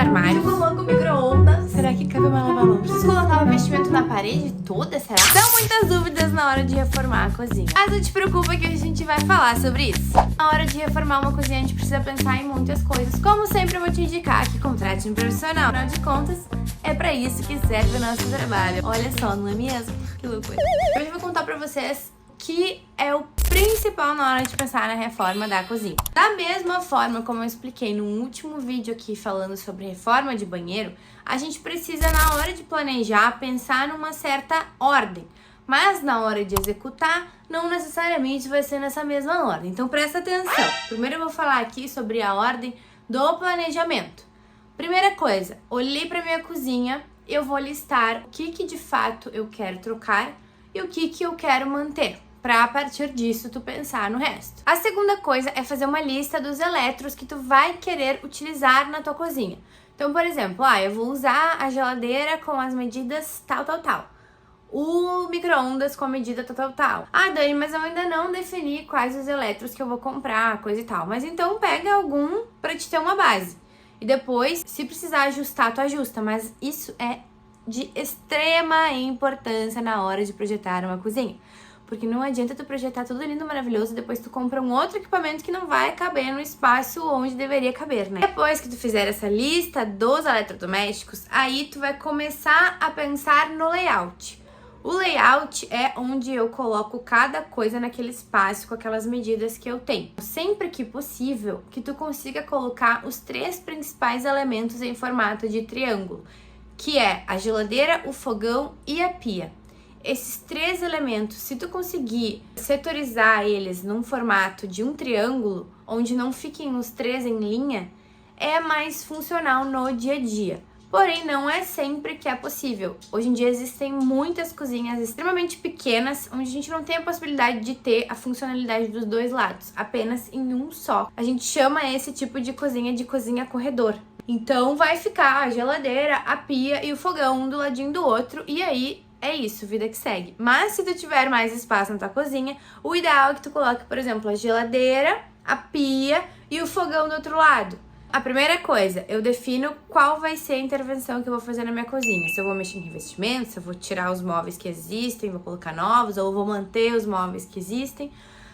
armário. Eu coloco micro-ondas. Será que cabe uma lava-mão? Preciso colocar o revestimento na parede toda, será? São muitas dúvidas na hora de reformar a cozinha. Mas não te preocupa que a gente vai falar sobre isso. Na hora de reformar uma cozinha, a gente precisa pensar em muitas coisas. Como sempre, eu vou te indicar que contrate um profissional. Afinal de contas, é pra isso que serve o nosso trabalho. Olha só, não é mesmo? Que loucura. Hoje eu vou contar pra vocês que é o principal na hora de pensar na reforma da cozinha. Da mesma forma como eu expliquei no último vídeo aqui falando sobre reforma de banheiro, a gente precisa na hora de planejar pensar numa certa ordem, mas na hora de executar não necessariamente vai ser nessa mesma ordem. Então presta atenção. Primeiro eu vou falar aqui sobre a ordem do planejamento. Primeira coisa, olhei para minha cozinha, eu vou listar o que de fato eu quero trocar e o que eu quero manter, para a partir disso tu pensar no resto. A segunda coisa é fazer uma lista dos eletros que tu vai querer utilizar na tua cozinha. Então, por exemplo, eu vou usar a geladeira com as medidas tal. O micro-ondas com a medida tal. Ah, Dani, mas eu ainda não defini quais os eletros que eu vou comprar, coisa e tal. Mas então pega algum para te ter uma base. E depois, se precisar ajustar, tu ajusta. Mas isso é de extrema importância na hora de projetar uma cozinha. Porque não adianta tu projetar tudo lindo, maravilhoso, e depois tu compra um outro equipamento que não vai caber no espaço onde deveria caber, né? Depois que tu fizer essa lista dos eletrodomésticos, aí tu vai começar a pensar no layout. O layout é onde eu coloco cada coisa naquele espaço com aquelas medidas que eu tenho. Sempre que possível, que tu consiga colocar os 3 principais elementos em formato de triângulo, que é a geladeira, o fogão e a pia. Esses 3 elementos, se tu conseguir setorizar eles num formato de um triângulo, onde não fiquem os 3 em linha, é mais funcional no dia a dia. Porém, não é sempre que é possível. Hoje em dia existem muitas cozinhas extremamente pequenas, onde a gente não tem a possibilidade de ter a funcionalidade dos 2 lados, apenas em um só. A gente chama esse tipo de cozinha corredor. Então vai ficar a geladeira, a pia e o fogão um do ladinho do outro, e aí é isso, vida que segue. Mas se tu tiver mais espaço na tua cozinha, o ideal é que tu coloque, por exemplo, a geladeira, a pia e o fogão do outro lado. A primeira coisa, eu defino qual vai ser a intervenção que eu vou fazer na minha cozinha. Se eu vou mexer em revestimento, se eu vou tirar os móveis que existem, vou colocar novos, ou vou manter os móveis que existem.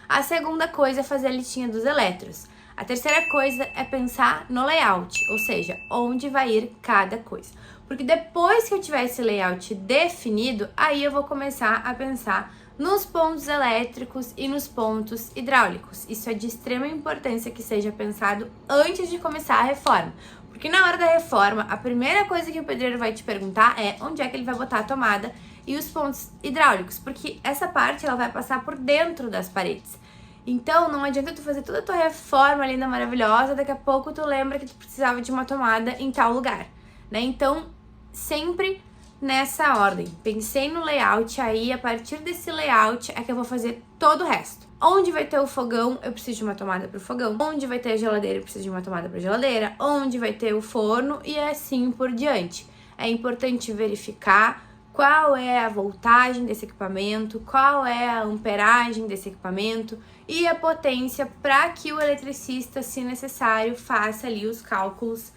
A segunda coisa é fazer a listinha dos eletros. A terceira coisa é pensar no layout, ou seja, onde vai ir cada coisa. Porque depois que eu tiver esse layout definido, aí eu vou começar a pensar nos pontos elétricos e nos pontos hidráulicos. Isso é de extrema importância que seja pensado antes de começar a reforma. Porque na hora da reforma, a primeira coisa que o pedreiro vai te perguntar é onde é que ele vai botar a tomada e os pontos hidráulicos. Porque essa parte ela vai passar por dentro das paredes. Então, não adianta tu fazer toda a tua reforma linda, maravilhosa, daqui a pouco tu lembra que tu precisava de uma tomada em tal lugar, né? Então, sempre nessa ordem. Pensei no layout, aí a partir desse layout é que eu vou fazer todo o resto. Onde vai ter o fogão, eu preciso de uma tomada para o fogão. Onde vai ter a geladeira, eu preciso de uma tomada para a geladeira. Onde vai ter o forno e assim por diante. É importante verificar qual é a voltagem desse equipamento, qual é a amperagem desse equipamento e a potência para que o eletricista, se necessário, faça ali os cálculos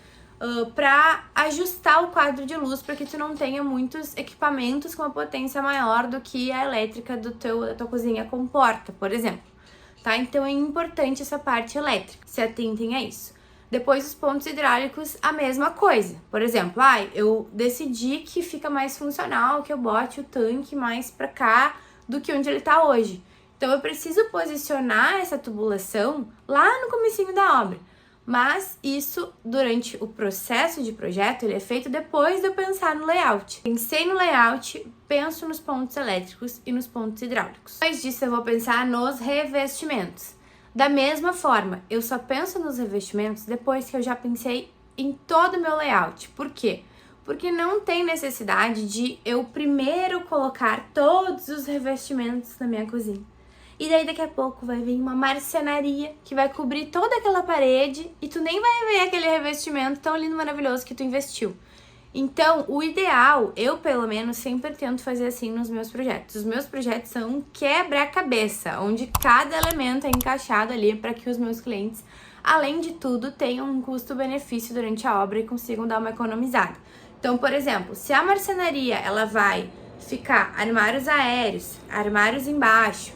para ajustar o quadro de luz para que tu não tenha muitos equipamentos com uma potência maior do que a elétrica da tua cozinha comporta, por exemplo. Tá? Então é importante essa parte elétrica, se atentem a isso. Depois os pontos hidráulicos, a mesma coisa. Por exemplo, eu decidi que fica mais funcional que eu bote o tanque mais para cá do que onde ele tá hoje. Então eu preciso posicionar essa tubulação lá no comecinho da obra. Mas isso, durante o processo de projeto, ele é feito depois de eu pensar no layout. Pensei no layout, penso nos pontos elétricos e nos pontos hidráulicos. Depois disso eu vou pensar nos revestimentos. Da mesma forma, eu só penso nos revestimentos depois que eu já pensei em todo o meu layout. Por quê? Porque não tem necessidade de eu primeiro colocar todos os revestimentos na minha cozinha. E daí daqui a pouco vai vir uma marcenaria que vai cobrir toda aquela parede e tu nem vai ver aquele revestimento tão lindo, maravilhoso que tu investiu. Então, o ideal, eu pelo menos sempre tento fazer assim nos meus projetos. Os meus projetos são um quebra-cabeça, onde cada elemento é encaixado ali para que os meus clientes além de tudo, tenham um custo-benefício durante a obra e consigam dar uma economizada. Então, por exemplo, se a marcenaria ela vai ficar armários aéreos, armários embaixo,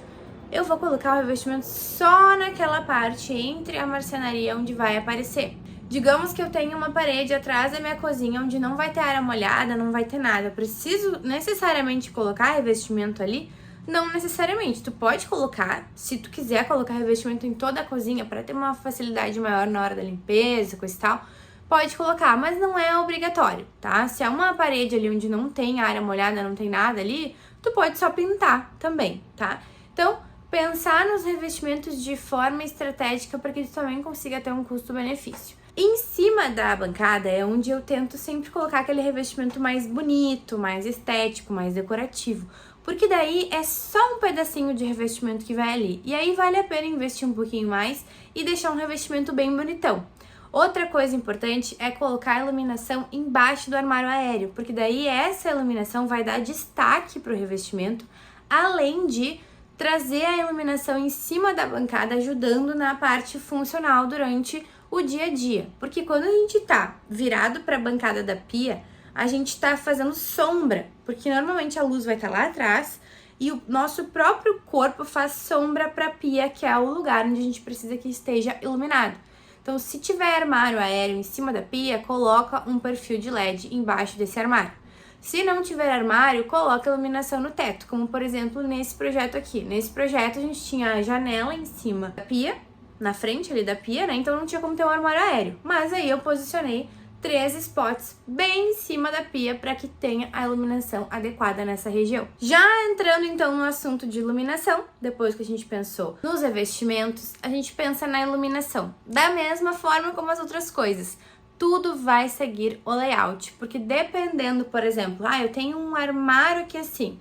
eu vou colocar o revestimento só naquela parte entre a marcenaria onde vai aparecer. Digamos que eu tenho uma parede atrás da minha cozinha onde não vai ter área molhada, não vai ter nada. Eu preciso necessariamente colocar revestimento ali? Não necessariamente. Tu pode colocar, se tu quiser colocar revestimento em toda a cozinha para ter uma facilidade maior na hora da limpeza, coisa e tal, pode colocar, mas não é obrigatório, tá? Se é uma parede ali onde não tem área molhada, não tem nada ali, tu pode só pintar também, tá? Então, pensar nos revestimentos de forma estratégica para que tu também consiga ter um custo-benefício. Em cima da bancada é onde eu tento sempre colocar aquele revestimento mais bonito, mais estético, mais decorativo, porque daí é só um pedacinho de revestimento que vai ali, e aí vale a pena investir um pouquinho mais e deixar um revestimento bem bonitão. Outra coisa importante é colocar a iluminação embaixo do armário aéreo, porque daí essa iluminação vai dar destaque para o revestimento, além de trazer a iluminação em cima da bancada, ajudando na parte funcional durante o dia a dia. Porque quando a gente tá virado para a bancada da pia, a gente tá fazendo sombra, porque normalmente a luz vai estar lá atrás e o nosso próprio corpo faz sombra para a pia, que é o lugar onde a gente precisa que esteja iluminado. Então, se tiver armário aéreo em cima da pia, coloca um perfil de LED embaixo desse armário. Se não tiver armário, coloca iluminação no teto, como por exemplo nesse projeto aqui. Nesse projeto a gente tinha a janela em cima da pia, na frente ali da pia, né? Então não tinha como ter um armário aéreo. Mas aí eu posicionei 3 spots bem em cima da pia para que tenha a iluminação adequada nessa região. Já entrando então no assunto de iluminação, depois que a gente pensou nos revestimentos, a gente pensa na iluminação. Da mesma forma como as outras coisas, tudo vai seguir o layout, porque dependendo, por exemplo, eu tenho um armário que assim,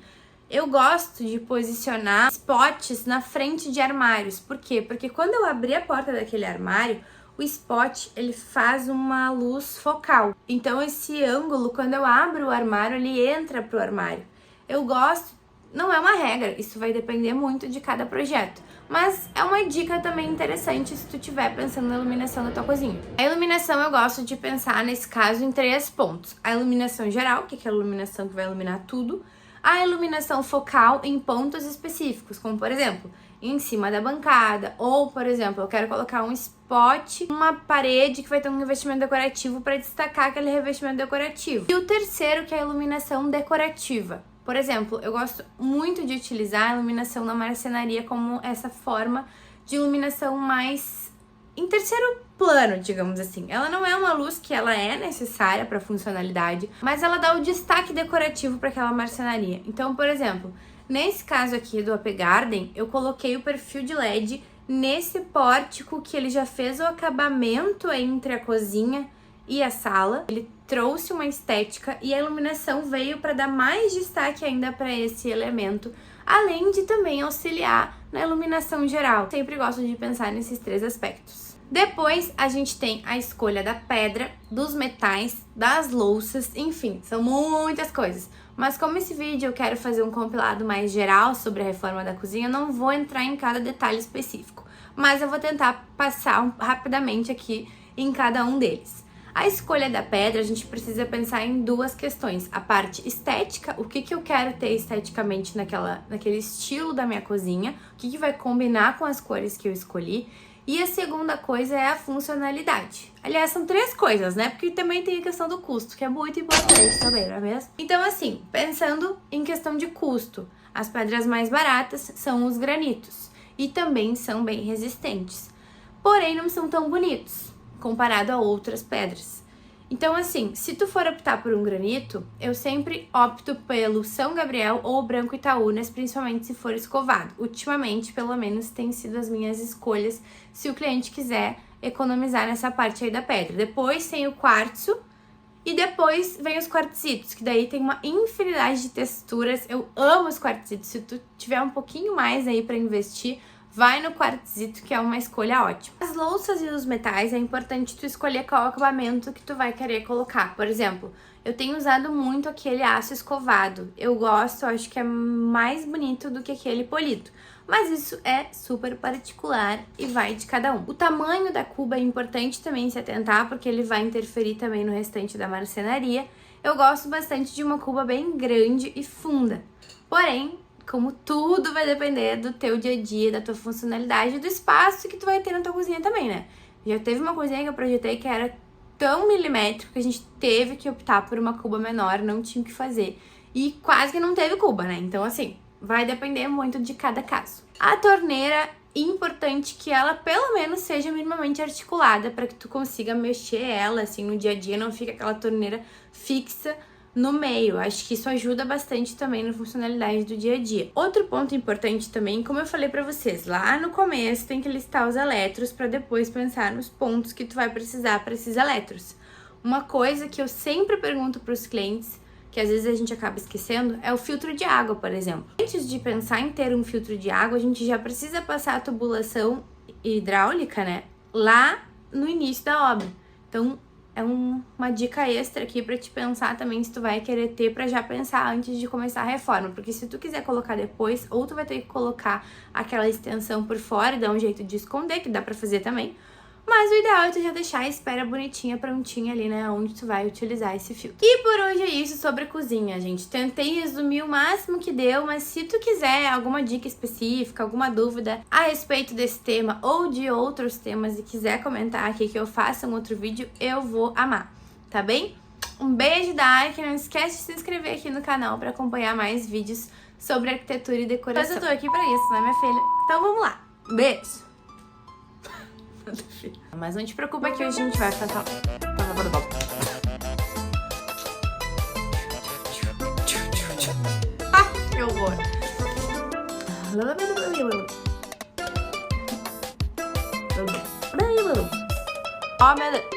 eu gosto de posicionar spots na frente de armários. Por quê? Porque quando eu abrir a porta daquele armário, o spot, ele faz uma luz focal. Então, esse ângulo, quando eu abro o armário, ele entra pro armário. Eu gosto, não é uma regra, isso vai depender muito de cada projeto. Mas é uma dica também interessante se tu estiver pensando na iluminação da tua cozinha. A iluminação eu gosto de pensar, nesse caso, em 3 pontos. A iluminação geral, que é a iluminação que vai iluminar tudo. A iluminação focal em pontos específicos, como por exemplo, em cima da bancada, ou por exemplo, eu quero colocar um spot, uma parede que vai ter um revestimento decorativo para destacar aquele revestimento decorativo. E o terceiro, que é a iluminação decorativa. Por exemplo, eu gosto muito de utilizar a iluminação na marcenaria como essa forma de iluminação mais em terceiro plano, digamos assim. Ela não é uma luz que ela é necessária para funcionalidade, mas ela dá o destaque decorativo para aquela marcenaria. Então, por exemplo, nesse caso aqui do AP Garden, eu coloquei o perfil de LED nesse pórtico que ele já fez o acabamento entre a cozinha e a sala. Ele trouxe uma estética e a iluminação veio para dar mais destaque ainda para esse elemento, além de também auxiliar na iluminação geral. Sempre gosto de pensar nesses 3 aspectos. Depois a gente tem a escolha da pedra, dos metais, das louças, enfim, são muitas coisas. Mas como esse vídeo eu quero fazer um compilado mais geral sobre a reforma da cozinha, eu não vou entrar em cada detalhe específico, mas eu vou tentar passar rapidamente aqui em cada um deles. A escolha da pedra, a gente precisa pensar em 2 questões. A parte estética, o que eu quero ter esteticamente naquele estilo da minha cozinha, o que vai combinar com as cores que eu escolhi. E a segunda coisa é a funcionalidade. Aliás, são 3 coisas, né? Porque também tem a questão do custo, que é muito importante também, não é mesmo? Então, assim, pensando em questão de custo, as pedras mais baratas são os granitos. E também são bem resistentes. Porém, não são tão bonitos comparado a outras pedras. Então, assim, se tu for optar por um granito, eu sempre opto pelo São Gabriel ou Branco Itaúnas, principalmente se for escovado. Ultimamente, pelo menos, tem sido as minhas escolhas, se o cliente quiser economizar nessa parte aí da pedra. Depois tem o quartzo e depois vem os quartzitos, que daí tem uma infinidade de texturas. Eu amo os quartzitos. Se tu tiver um pouquinho mais aí para investir, vai no quartzito, que é uma escolha ótima. As louças e os metais, é importante tu escolher qual acabamento que tu vai querer colocar. Por exemplo, eu tenho usado muito aquele aço escovado. Eu gosto, acho que é mais bonito do que aquele polido. mas isso é super particular e vai de cada um. O tamanho da cuba é importante também se atentar, porque ele vai interferir também no restante da marcenaria. Eu gosto bastante de uma cuba bem grande e funda, porém, como tudo vai depender do teu dia a dia, da tua funcionalidade e do espaço que tu vai ter na tua cozinha também, né? Já teve uma cozinha que eu projetei que era tão milimétrico que a gente teve que optar por uma cuba menor, não tinha o que fazer. E quase que não teve cuba, né? Então, assim, vai depender muito de cada caso. A torneira, importante que ela pelo menos seja minimamente articulada para que tu consiga mexer ela, assim, no dia a dia, não fica aquela torneira fixa no meio. Acho que isso ajuda bastante também na funcionalidade do dia a dia. Outro ponto importante também, como eu falei pra vocês, lá no começo tem que listar os eletros para depois pensar nos pontos que tu vai precisar para esses eletros. Uma coisa que eu sempre pergunto pros clientes, que às vezes a gente acaba esquecendo, é o filtro de água, por exemplo. Antes de pensar em ter um filtro de água, a gente já precisa passar a tubulação hidráulica, né, lá no início da obra. Então, é uma dica extra aqui pra te pensar também se tu vai querer ter, pra já pensar antes de começar a reforma. Porque se tu quiser colocar depois, ou tu vai ter que colocar aquela extensão por fora e dar um jeito de esconder, que dá pra fazer também. Mas o ideal é tu já deixar a espera bonitinha, prontinha ali, né, onde tu vai utilizar esse filtro. E por hoje é isso sobre a cozinha, gente. Tentei resumir o máximo que deu, mas se tu quiser alguma dica específica, alguma dúvida a respeito desse tema ou de outros temas e quiser comentar aqui que eu faça um outro vídeo, eu vou amar, tá bem? Um beijo da Ark, não esquece de se inscrever aqui no canal pra acompanhar mais vídeos sobre arquitetura e decoração. Mas eu tô aqui pra isso, né, minha filha? Então vamos lá. Beijo! Mas não te preocupa que hoje a gente vai cantar. Ah, que horror! Oh, meu Deus!